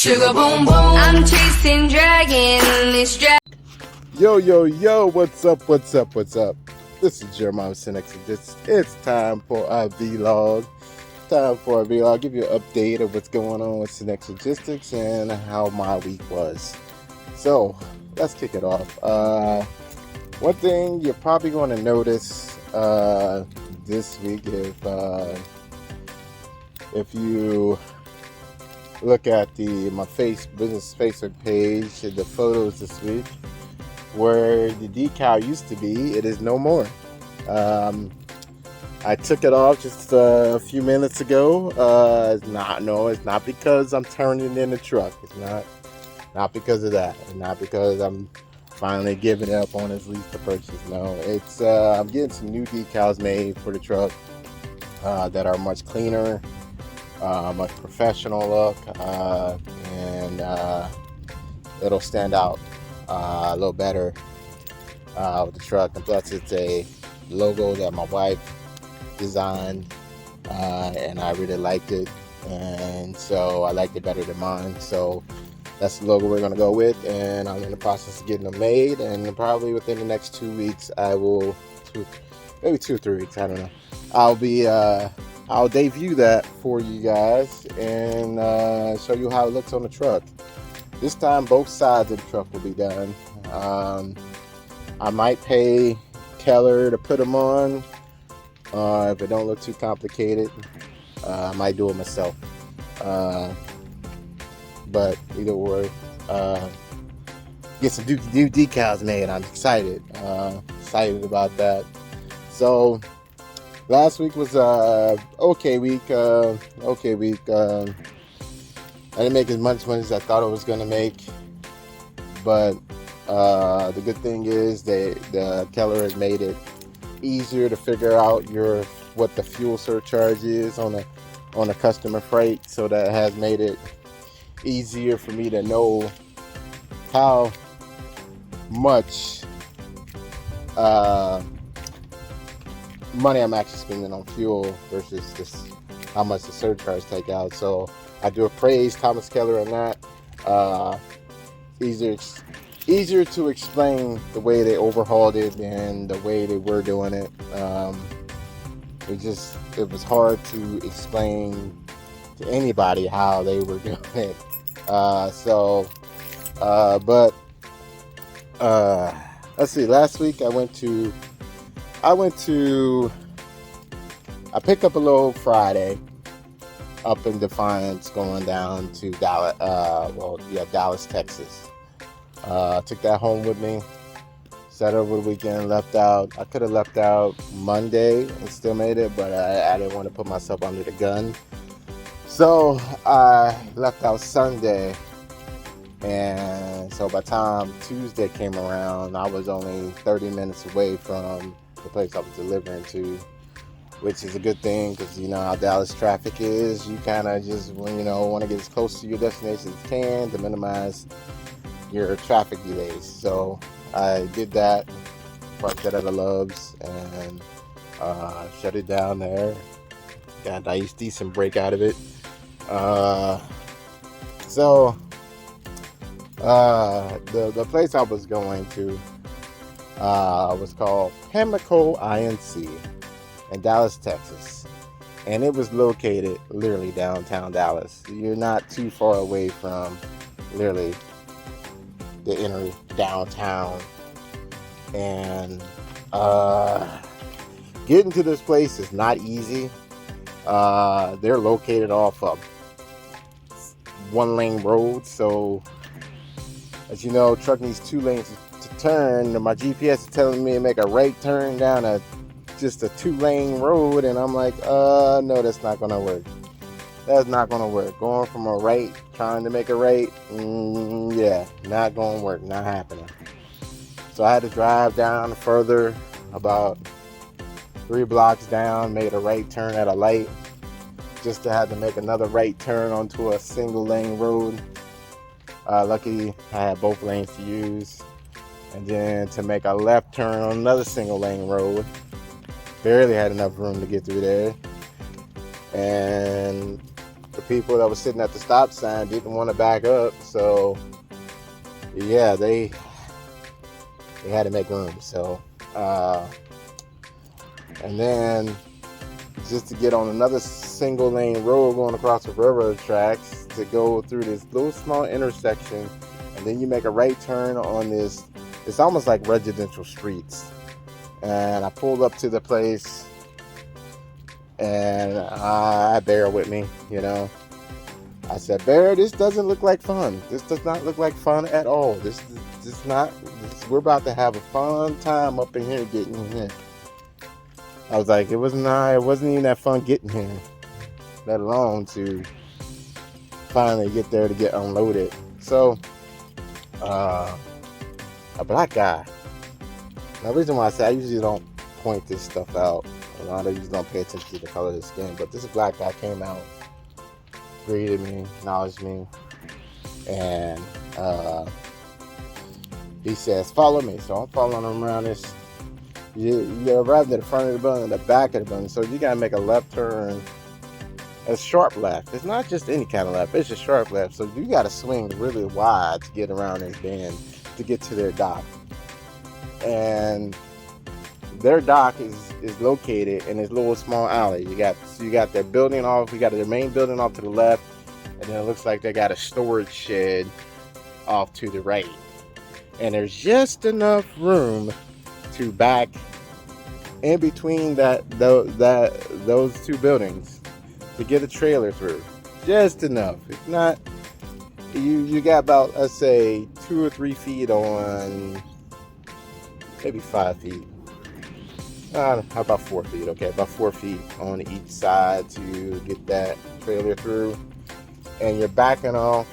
Sugar boom boom, I'm chasing dragon, this dragon. Yo, what's up? This is Jeremiah Cynics. It's time for a vlog. Give you an update of what's going on with Cynics Logistics and how my week was. So, let's kick it off. One thing you're probably going to notice this week if you look at my business Facebook page, the photos this week, where the decal used to be, it is no more. I took it off just a few minutes ago. It's not because I'm turning in the truck. It's not because of that. It's not because I'm finally giving up on his lease to purchase. No, it's I'm getting some new decals made for the truck that are much cleaner, much professional look, and it'll stand out a little better with the truck. And plus, it's a logo that my wife designed, and I really liked it, and so I liked it better than mine. So that's the logo we're going to go with, and I'm in the process of getting them made, and probably within the next 2 weeks maybe 2 or 3 weeks, I don't know, I'll debut that for you guys and show you how it looks on the truck. This time both sides of the truck will be done. I might pay Keller to put them on if it don't look too complicated. I might do it myself, but either way, get some new decals made. I'm excited about that. So last week was okay week. I didn't make as much money as I thought I was gonna make, but the good thing is the Keller has made it easier to figure out what the fuel surcharge is on a customer freight. So that has made it easier for me to know how much money I'm actually spending on fuel versus just how much the surcharge take out. So I do praise Thomas Keller on that. Easier to explain the way they overhauled it and the way they were doing it. It was hard to explain to anybody how they were doing it. Let's see. Last week I picked up a load Friday up in Defiance going down to Dallas, Texas. Took that home with me, set over the weekend, left out. I could have left out Monday and still made it, but I didn't want to put myself under the gun. So I left out Sunday, and so by the time Tuesday came around, I was only 30 minutes away from the place I was delivering to, which is a good thing because you know how Dallas traffic is. You kind of just want to get as close to your destination as you can to minimize your traffic delays. So I did that, parked it at the Loves, and shut it down there. Got a nice decent break out of it. The place I was going to was called Pamlico INC in Dallas, Texas, and it was located literally downtown Dallas. You're not too far away from literally the inner downtown, and getting to this place is not easy. They're located off of one-lane road, so as you know, truck needs 2 lanes to turn. My GPS is telling me to make a right turn down just a 2-lane road, and I'm like, no, that's not gonna work. That's not gonna work. Going from a right, trying to make a right, not gonna work, not happening. So I had to drive down further, about 3 blocks down, made a right turn at a light, just to have to make another right turn onto a single lane road. Lucky I had both lanes to use, and then to make a left turn on another single lane road. Barely had enough room to get through there. And the people that were sitting at the stop sign didn't want to back up, so yeah, they had to make room. So and then just to get on another single lane road going across the railroad tracks to go through this little small intersection, and then you make a right turn on this, it's almost like residential streets. And I pulled up to the place, and I Bear with me, you know. I said, Bear, this doesn't look like fun. This does not look like fun at all. We're about to have a fun time up in here getting in here. I was like, it wasn't even that fun getting here, let alone to finally get there to get unloaded. So, a black guy. Now, the reason why I say I usually don't point this stuff out, a lot of you don't pay attention to the color of the skin, but this black guy came out, greeted me, acknowledged me, and he says, follow me. So I'm following him around this. You arrived at the front of the building, the back of the building, so you gotta make a left turn, a sharp left. It's not just any kind of left, it's a sharp left. So you gotta swing really wide to get around this bend to get to their dock. And their dock is located in this little small alley. You got their building off, you got their main building off to the left, and then it looks like they got a storage shed off to the right. And there's just enough room to back in between those two buildings to get a trailer through. Just enough. It's not, you got about, let's say, 2 or 3 feet on, maybe 5 feet. How about 4 feet? Okay, about 4 feet on each side to get that trailer through. And you're backing up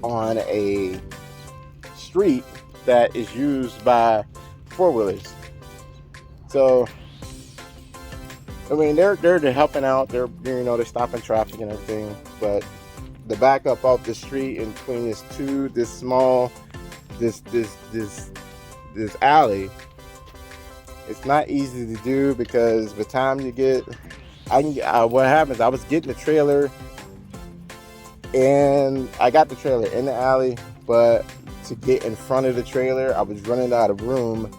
on a street that is used by four-wheelers. So, I mean, they're helping out. They're stopping traffic and everything. But the back up off the street in between this alley, it's not easy to do because by the time you get, what happens? I was getting the trailer, and I got the trailer in the alley, but to get in front of the trailer, I was running out of room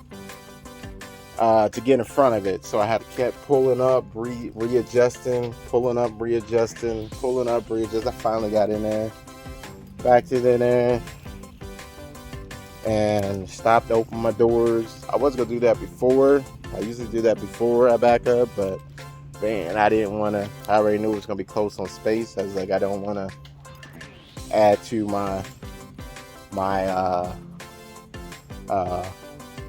to get in front of it. So I had to keep pulling up, readjusting, pulling up, readjusting, pulling up, readjusting. I finally got in there, backed it in there, and stopped to open my doors. I was gonna do that before. I usually do that before I back up, but man, I didn't want to. I already knew it was gonna be close on space. I was like, I don't want to add to my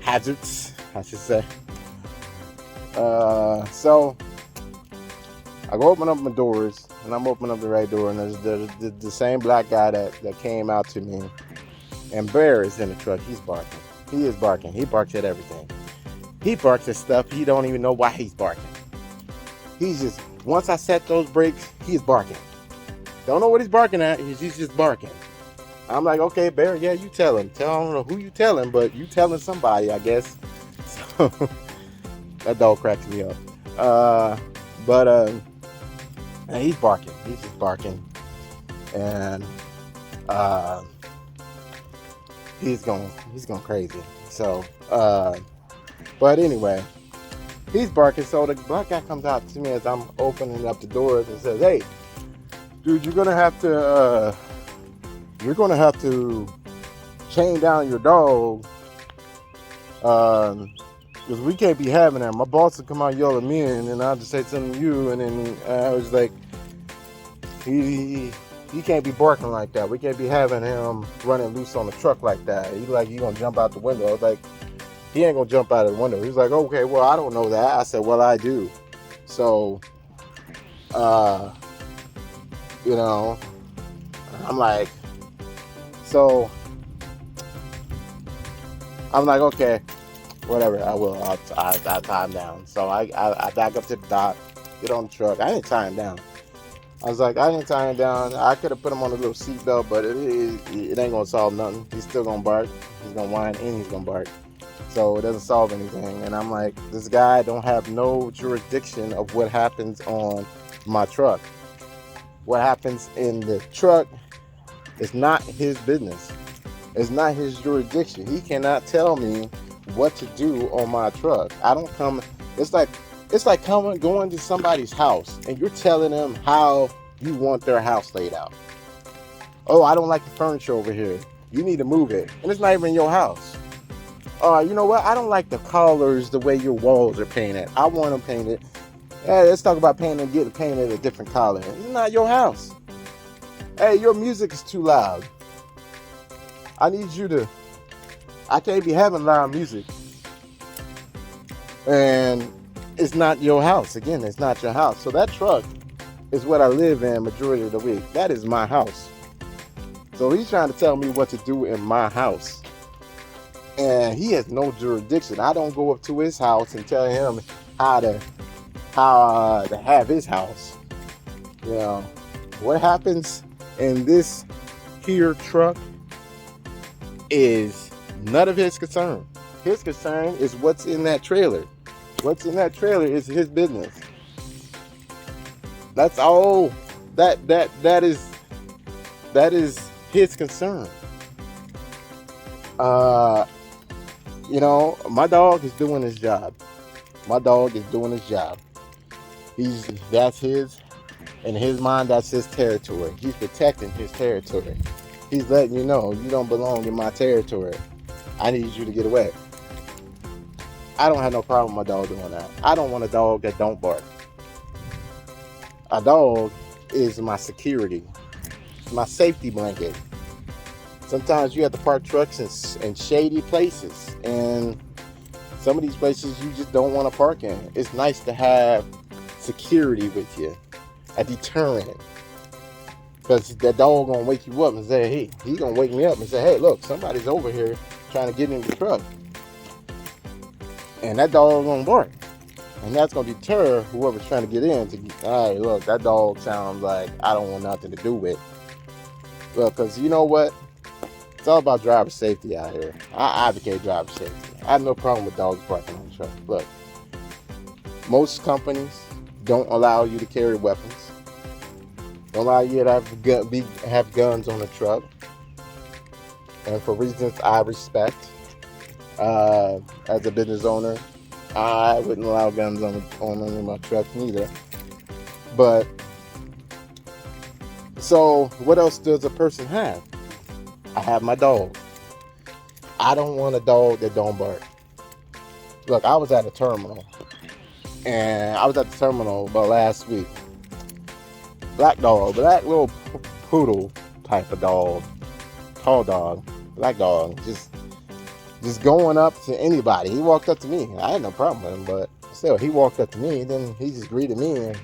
hazards, I should say. So I go open up my doors, and I'm opening up the right door, and there's the same black guy that came out to me. And Bear is in the truck. He's barking. He is barking. He barks at everything. He barks at stuff he don't even know why he's barking. He's just, once I set those brakes, he's barking. Don't know what he's barking at. He's just barking. I'm like, okay, Bear, yeah, you tell him. I don't know who you telling, but you telling somebody, I guess. So that dog cracks me up. And he's barking. He's just barking. And he's going crazy. So, but anyway, he's barking. So the black guy comes out to me as I'm opening up the doors and says, "Hey, dude, you're gonna have to chain down your dog, because we can't be having that. My boss will come out and yell at me, and then I'll just say something to you, and then I was like, he can't be barking like that. We can't be having him running loose on the truck like that. He's like, you gonna jump out the window." I was like, he ain't gonna jump out of the window. He's like, okay, well, I don't know that. I said, well, I do. So, I'm like, okay, whatever, I will. I'll tie him down. So I back up to the dock, get on the truck. I didn't tie him down. I was like, I didn't tie him down. I could have put him on a little seatbelt, but it ain't gonna solve nothing. He's still gonna bark. He's gonna whine and he's gonna bark. So it doesn't solve anything. And I'm like, this guy don't have no jurisdiction of what happens on my truck. What happens in the truck is not his business. It's not his jurisdiction. He cannot tell me what to do on my truck. I don't come. It's like going to somebody's house and you're telling them how you want their house laid out. Oh, I don't like the furniture over here. You need to move it. And it's not even your house. You know what? I don't like the colors, the way your walls are painted. I want them painted. Hey, let's talk about painting and getting painted a different color. It's not your house. Hey, your music is too loud. I can't be having loud music. And it's not your house. Again, it's not your house. So that truck is what I live in majority of the week. That is my house. So he's trying to tell me what to do in my house. And he has no jurisdiction. I don't go up to his house and tell him how to have his house. You know, what happens in this here truck is none of his concern. His concern is what's in that trailer. What's in that trailer is his business. That's all. That is his concern. You know, my dog is doing his job. My dog is doing his job. That's his, in his mind, that's his territory. He's protecting his territory. He's letting you know you don't belong in my territory. I need you to get away. I don't have no problem with my dog doing that. I don't want a dog that don't bark. A dog is my security. It's my safety blanket. Sometimes you have to park trucks in shady places, and some of these places you just don't want to park in. It's nice to have security with you, a deterrent, because that dog gonna wake you up and say, hey, he gonna wake me up and say, hey, look, somebody's over here trying to get in the truck, and that dog gonna bark, and that's gonna deter whoever's trying to get in. All right, look, that dog sounds like I don't want nothing to do with. Look, because you know what? It's all about driver safety out here. I advocate driver safety. I have no problem with dogs barking on the truck. Look, most companies don't allow you to carry weapons. Don't allow you to have guns on the truck. And for reasons I respect, as a business owner, I wouldn't allow guns on my truck neither. But, so what else does a person have? I have my dog. I don't want a dog that don't bark. Look, I was at a terminal. And I was at the terminal about last week. Black little poodle type of dog. Tall dog. Black dog. Just going up to anybody. He walked up to me. I had no problem with him, but still, he walked up to me. Then he just greeted me. And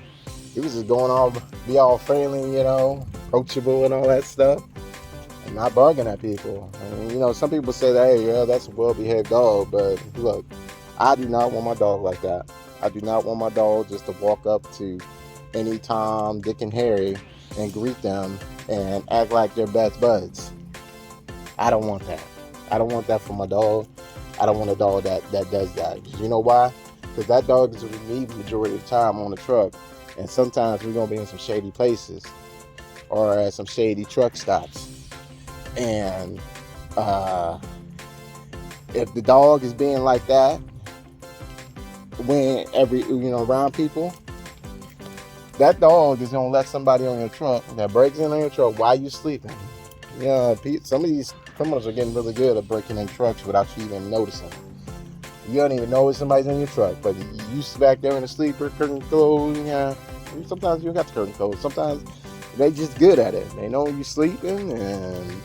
he was just be all friendly, you know, approachable and all that stuff. And not barking at people. And, you know, some people say that, hey, yeah, that's a well-behaved dog. But look, I do not want my dog like that. I do not want my dog just to walk up to any Tom, Dick, and Harry and greet them and act like they're best buds. I don't want that. I don't want that for my dog. I don't want a dog that does that. You know why? Because that dog is with me the majority of the time on the truck. And sometimes we're going to be in some shady places or at some shady truck stops. And if the dog is being like that, when around people, that dog is gonna let somebody on your truck that breaks in on your truck while you're sleeping. Yeah, some of these criminals are getting really good at breaking in trucks without you even noticing. You don't even know if somebody's in your truck, but you sit back there in the sleeper, curtain closed. Yeah, sometimes you don't got the curtain closed. Sometimes they just good at it. They know you're sleeping, and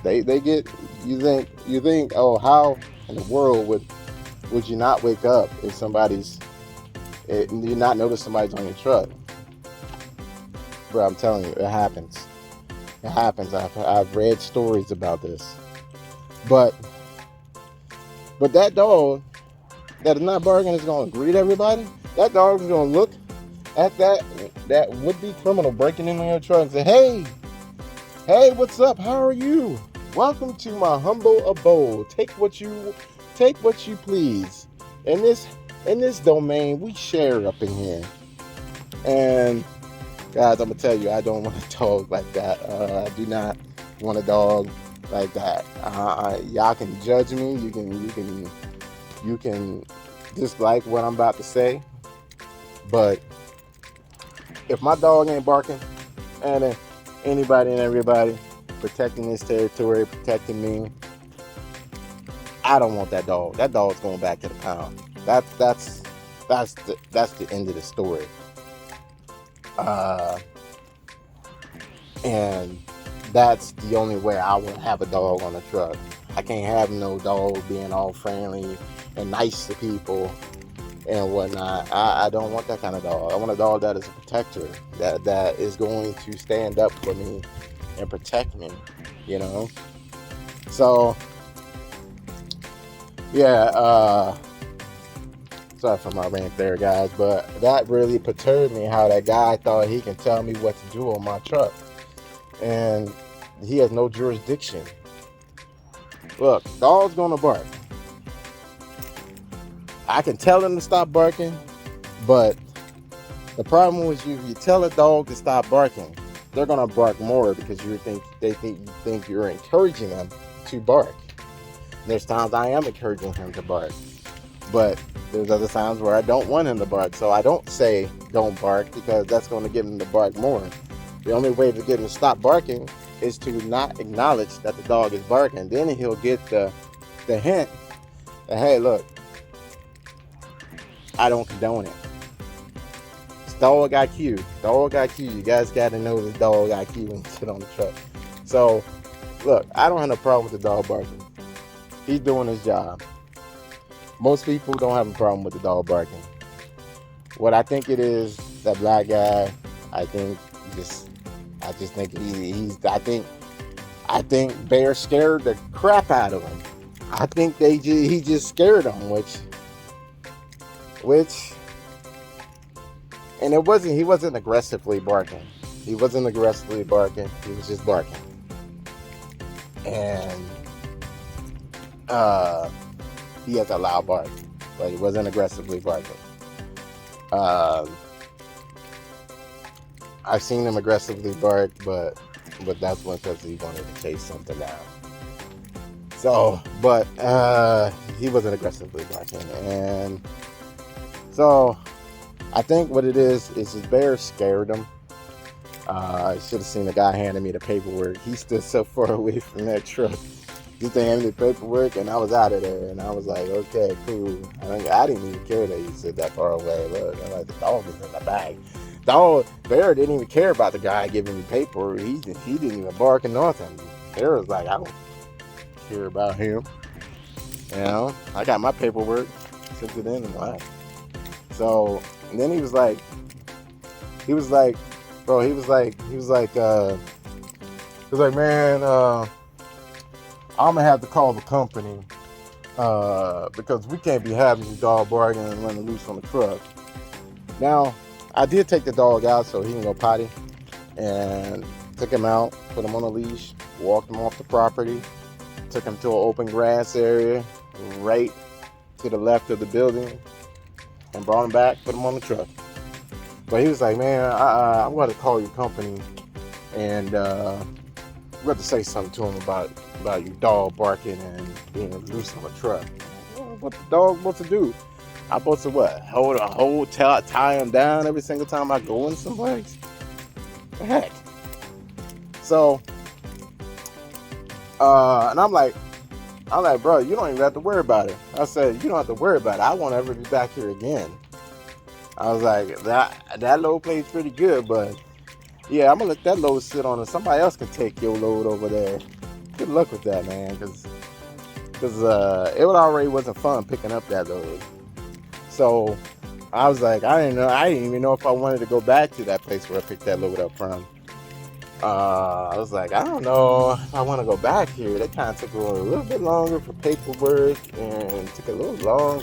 they get you think, oh, how in the world would you not wake up if you not notice somebody's on your truck? Bro, I'm telling you, it happens. It happens. I've read stories about this. But that dog that is not barking is going to greet everybody. That dog is going to look at that would-be criminal breaking in on your truck and say, hey, what's up? How are you? Welcome to my humble abode. Take what you please. In this domain, we share up in here. And Guys, I'm gonna tell you, I don't want a dog like that. I do not want a dog like that. Y'all can judge me. You can dislike what I'm about to say, but if my dog ain't barking, and anybody and everybody protecting this territory, protecting me, I don't want that dog. That dog's going back to the pound. That's the end of the story. And that's the only way I would have a dog on a truck. I can't have no dog being all friendly and nice to people and whatnot. I don't want that kind of dog. I want a dog that is a protector, that is going to stand up for me and protect me, you know? So, yeah, sorry for my rant there, guys, but that really perturbed me, how that guy thought he can tell me what to do on my truck. And he has no jurisdiction. Look, dog's gonna bark. I can tell him to stop barking, but the problem is if you tell a dog to stop barking, they're gonna bark more because they think you're encouraging them to bark. There's times I am encouraging him to bark, but there's other times where I don't want him to bark, so I don't say don't bark because that's going to get him to bark more. The only way to get him to stop barking is to not acknowledge that the dog is barking. Then he'll get the hint that, hey, look, I don't condone it. It's dog IQ. Dog IQ. You guys got to know this dog IQ when you sit on the truck. So, look, I don't have no problem with the dog barking. He's doing his job. Most people don't have a problem with the dog barking. What I think it is, that black guy, I just think I think Bear scared the crap out of him. I think he just scared him, and he wasn't aggressively barking. He wasn't aggressively barking. He was just barking. And he has a loud bark, but he wasn't aggressively barking. I've seen him aggressively bark, but that's one because he wanted to chase something down. So, but he wasn't aggressively barking, and so I think what it is his bear scared him. I should have seen the guy handing me the paperwork. He stood so far away from that truck. He handed me the paperwork, and I was out of there. And I was like, okay, cool. I didn't even care that he stood that far away. Look, I'm like, the dog is in the bag. Bear didn't even care about the guy giving me paperwork. He didn't even bark or nothing. Bear was like, I don't care about him. You know, I got my paperwork, sent it in, and left. So, and then he was like, man, I'm gonna have to call the company because we can't be having the dog barking and running loose on the truck. Now, I did take the dog out so he can go potty, and took him out, put him on a leash, walked him off the property, took him to an open grass area right to the left of the building, and brought him back, put him on the truck. But he was like, man, I'm going to call your company, and we have to say something to him about your dog barking and being loose on the truck. What the dog supposed to do? I'm supposed to what? Tie him down every single time I go in someplace? The heck? So, and I'm like, bro, you don't even have to worry about it. I said, you don't have to worry about it. I won't ever be back here again. I was like, that load plays pretty good, but yeah, I'm gonna let that load sit on it. Somebody else can take your load over there. Good luck with that, man, because it already wasn't fun picking up that load. So I was like, I didn't even know if I wanted to go back to that place where I picked that load up from. I was like, I don't know if I want to go back here. That kind of took a little bit longer for paperwork, and took a little long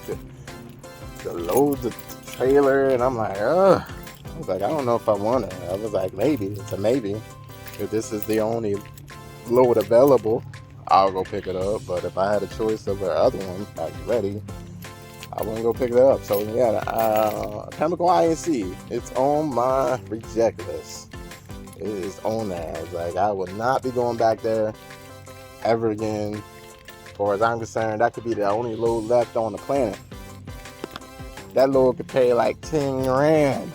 to load the trailer. And I'm like, ugh. I was like, I don't know if I want to. I was like, maybe. It's a maybe. If this is the only load available, I'll go pick it up. But if I had a choice of the other one that's ready, I wouldn't go pick it up. So yeah, Chemical INC, it's on my reject list. It is on there. It's like I would not be going back there ever again. As far as I'm concerned, that could be the only load left on the planet. That load could pay like 10 grand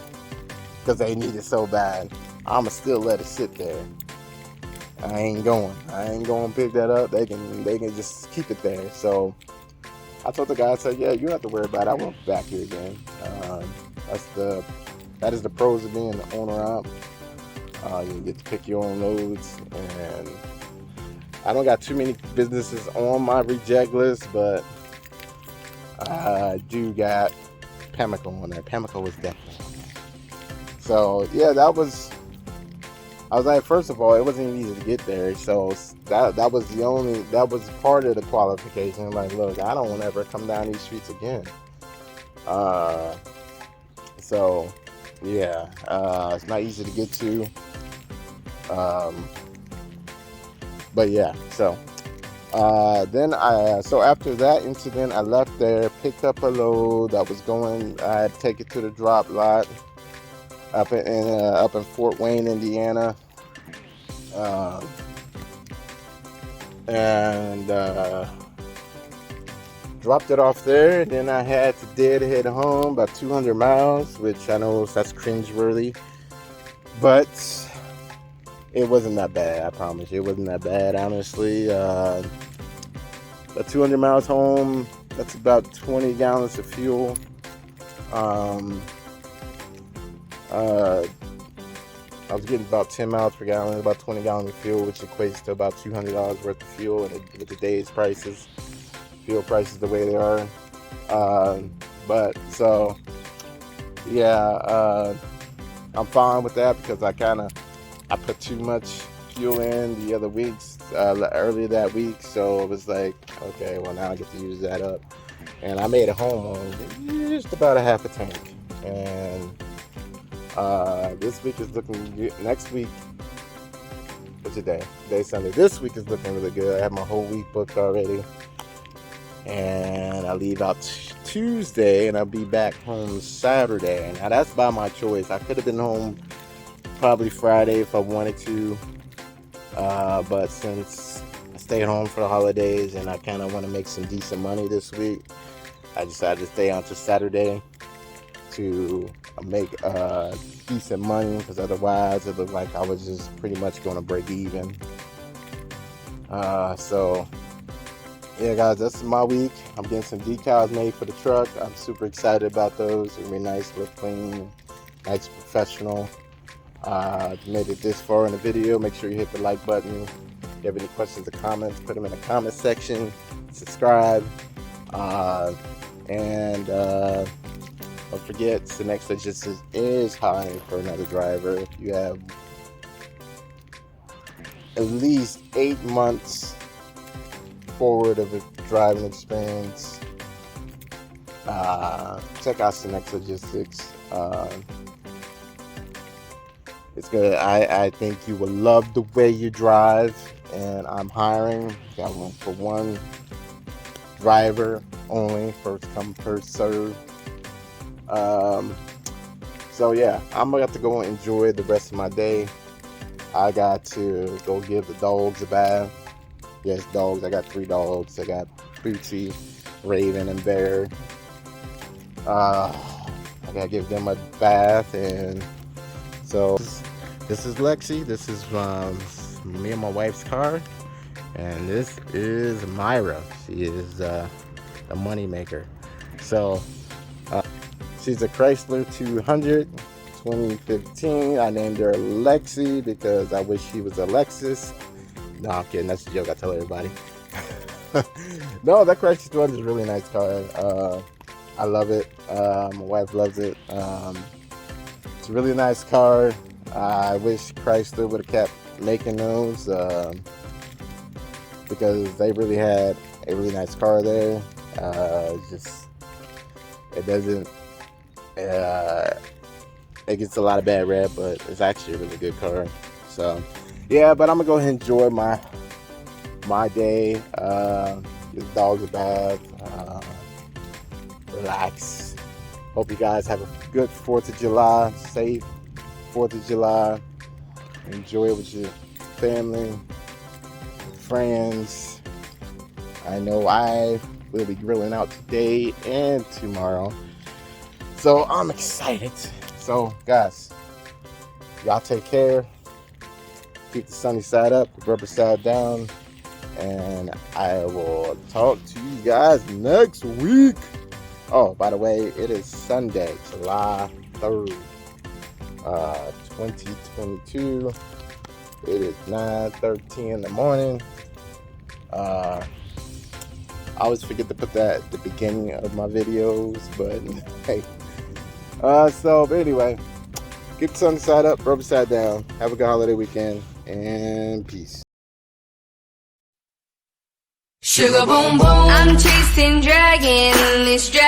because they need it so bad. I'ma still let it sit there. I ain't going to pick that up. They can just keep it there. So I told the guy, I said, yeah, you don't have to worry about it. I won't be back here again. That is the pros of being the owner op. You get to pick your own loads, and I don't got too many businesses on my reject list, but I do got Pemmico on there. Pemmico was definitely on there. So yeah, I was like, first of all, it wasn't even easy to get there, so that was part of the qualification. Like, look, I don't want to ever come down these streets again. So yeah, it's not easy to get to. But yeah, so so after that incident, I left there, picked up a load. I was going. I had to take it to the drop lot up in Fort Wayne, Indiana, and dropped it off there. And then I had to head home about 200 miles, which I know that's cringeworthy, but it wasn't that bad. I promise you, it wasn't that bad. Honestly, about 200 miles home. That's about 20 gallons of fuel. I was getting about 10 miles per gallon, about 20 gallons of fuel, which equates to about $200 worth of fuel. And with today's prices, fuel prices the way they are. But so, yeah, I'm fine with that because I put too much fuel in the other weeks, earlier that week. So it was like, okay, well now I get to use that up. And I made it home on just about a half a tank. And this week is looking good. Next week, what's today? Today's Sunday. This week is looking really good. I have my whole week booked already. And I leave out Tuesday and I'll be back home Saturday. Now that's by my choice. I could have been home probably Friday if I wanted to. But since I stayed home for the holidays and I kind of want to make some decent money this week, I decided to stay on to Saturday to make decent money, because otherwise it looked like I was just pretty much going to break even. So yeah, guys, that's my week. I'm getting some decals made for the truck. I'm super excited about those. They're really nice, look clean, nice, professional. Made it this far in the video, make sure you hit the like button. If you have any questions or comments, put them in the comment section. Subscribe. And don't forget, the next logistics is hiring for another driver. If you have at least 8 months forward of a driving experience, check out Synex Logistics. It's good. I think you will love the way you drive, and I'm hiring. Got one for one driver only, first come, first serve. So yeah, I'm gonna have to go and enjoy the rest of my day. I got to go give the dogs a bath. Yes, dogs. I got 3 dogs. I got Bootsy, Raven, and Bear. I gotta give them a bath, and so this is Lexi. This is me and my wife's car, and this is Myra. She is the money maker. So she's a Chrysler 200 2015. I named her Lexi because I wish she was a Lexus. No, I'm kidding. That's a joke. I tell everybody. No, that Chrysler 200 is a really nice car. I love it. My wife loves it. It's a really nice car. I wish Chrysler would have kept making those because they really had a really nice car there. It doesn't. It gets a lot of bad rep, but it's actually a really good car. So yeah, but I'm gonna go ahead and enjoy my day. Give the dogs a bath, relax. Hope you guys have a good 4th of July, safe 4th of July. Enjoy it with your family, friends. I know I will be grilling out today and tomorrow, so I'm excited. So guys, y'all take care. Keep the sunny side up, the rubber side down, and I will talk to you guys next week. Oh, by the way, it is Sunday, July 3rd, 2022. It is 9:13 in the morning. I always forget to put that at the beginning of my videos, but hey. But anyway, keep the sun side up, rubber side down. Have a good holiday weekend, and peace. Sugar boom boom, I'm chasing dragon. This dragon.